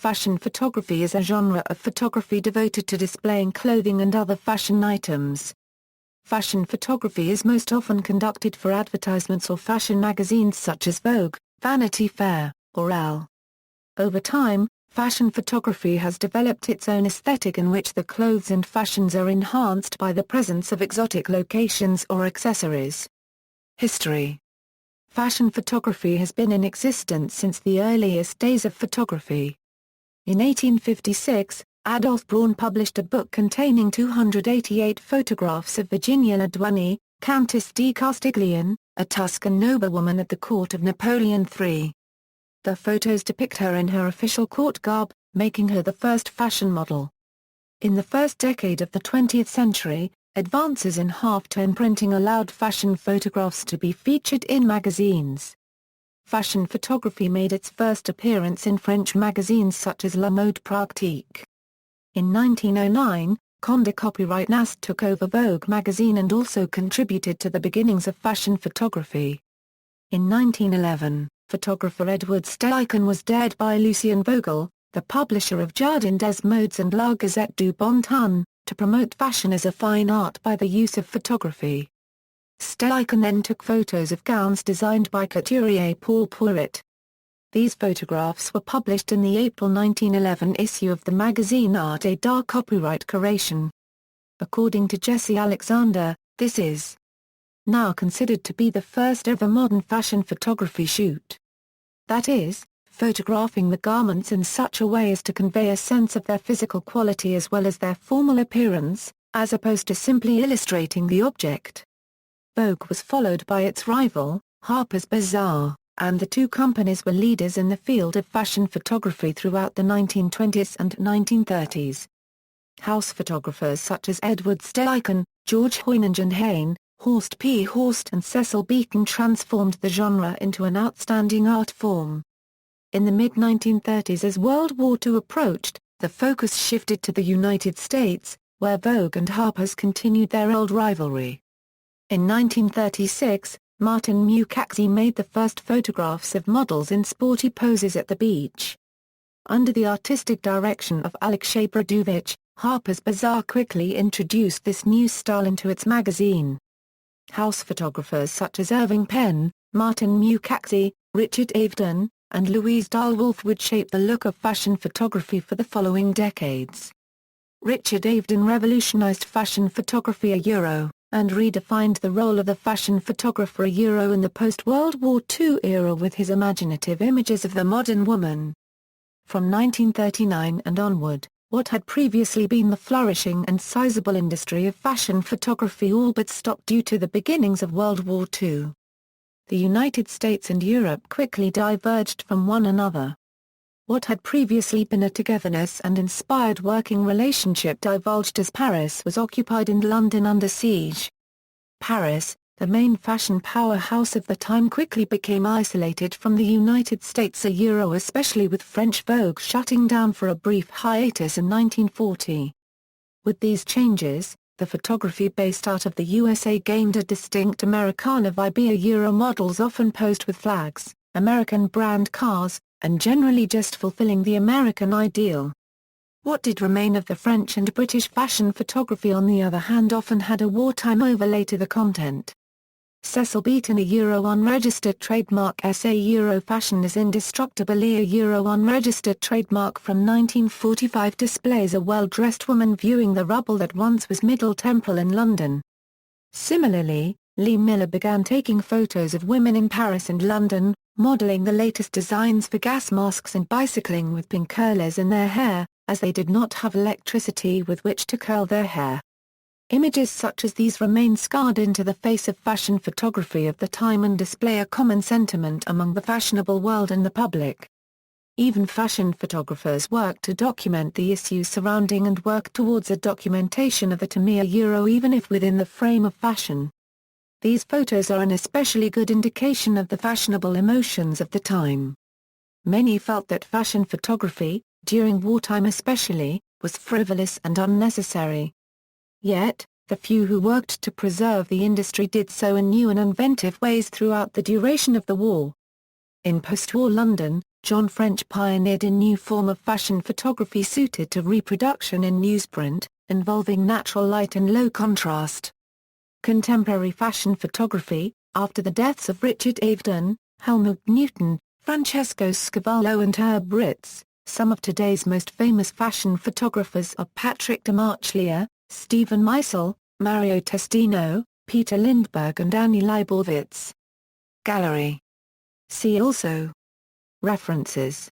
Fashion photography is a genre of photography devoted to displaying clothing and other fashion items. Fashion photography is most often conducted for advertisements or fashion magazines such as Vogue, Vanity Fair, or Elle. Over time, fashion photography has developed its own aesthetic in which the clothes and fashions are enhanced by the presence of exotic locations or accessories. History. Fashion photography has been in existence since the earliest days of photography. In 1856, Adolph Braun published a book containing 288 photographs of Virginia Ladwani, Countess di Castiglione, a Tuscan noblewoman at the court of Napoleon III. The photos depict her in her official court garb, making her the first fashion model. In the first decade of the 20th century, advances in half-tone printing allowed fashion photographs to be featured in magazines. Fashion photography made its first appearance in French magazines such as La Mode Pratique. In 1909, Condé Copyright Nast took over Vogue magazine and also contributed to the beginnings of fashion photography. In 1911, photographer Edward Stellichen was dared by Lucien Vogel, the publisher of Jardin des Modes and La Gazette du Bon Ton, to promote fashion as a fine art by the use of photography. Stellichen then took photos of gowns designed by couturier Paul Poiret. These photographs were published in the April 1911 issue of the magazine Art et d'Art Copyright Curation. According to Jesse Alexander, this is now considered to be the first ever modern fashion photography shoot. That is, photographing the garments in such a way as to convey a sense of their physical quality as well as their formal appearance, as opposed to simply illustrating the object. Vogue was followed by its rival, Harper's Bazaar, and the two companies were leaders in the field of fashion photography throughout the 1920s and 1930s. House photographers such as Edward Stellichen, George Hoyningen Hayne, Horst P. Horst and Cecil Beaton transformed the genre into an outstanding art form. In the mid-1930s as World War II approached, the focus shifted to the United States, where Vogue and Harper's continued their old rivalry. In 1936, Martin Mukaczy made the first photographs of models in sporty poses at the beach. Under the artistic direction of Aleksey Brodovich, Harper's Bazaar quickly introduced this new style into its magazine. House photographers such as Irving Penn, Martin Mukaczy, Richard Avedon, and Louise Dahlwolf would shape the look of fashion photography for the following decades. Richard Avedon revolutionized fashion photography and redefined the role of the fashion photographer in the post-World War II era with his imaginative images of the modern woman. From 1939 and onward, what had previously been the flourishing and sizable industry of fashion photography all but stopped due to the beginnings of World War II. The United States and Europe quickly diverged from one another. What had previously been a togetherness and inspired working relationship divulged as Paris was occupied and London under siege. Paris, the main fashion powerhouse of the time, quickly became isolated from the United States especially with French Vogue shutting down for a brief hiatus in 1940. With these changes, the photography based out of the USA gained a distinct Americana vibe. Models often posed with flags, American brand cars, and generally just fulfilling the American ideal. What did remain of the French and British fashion photography on the other hand often had a wartime overlay to the content. Cecil Beaton unregistered trademark SA fashion is indestructible unregistered trademark from 1945 displays a well-dressed woman viewing the rubble that once was Middle Temple in London. Similarly, Lee Miller began taking photos of women in Paris and London, modeling the latest designs for gas masks and bicycling with pink curlers in their hair, as they did not have electricity with which to curl their hair. Images such as these remain scarred into the face of fashion photography of the time and display a common sentiment among the fashionable world and the public. Even fashion photographers work to document the issues surrounding and work towards a documentation of the Tamiya even if within the frame of fashion. These photos are an especially good indication of the fashionable emotions of the time. Many felt that fashion photography, during wartime especially, was frivolous and unnecessary. Yet, the few who worked to preserve the industry did so in new and inventive ways throughout the duration of the war. In post-war London, John French pioneered a new form of fashion photography suited to reproduction in newsprint, involving natural light and low contrast. Contemporary fashion photography. After the deaths of Richard Avedon, Helmut Newton, Francesco Scavallo and Herb Ritts, some of today's most famous fashion photographers are Patrick DeMarchlia, Stephen Meisel, Mario Testino, Peter Lindbergh and Annie Leibovitz. Gallery. See also. References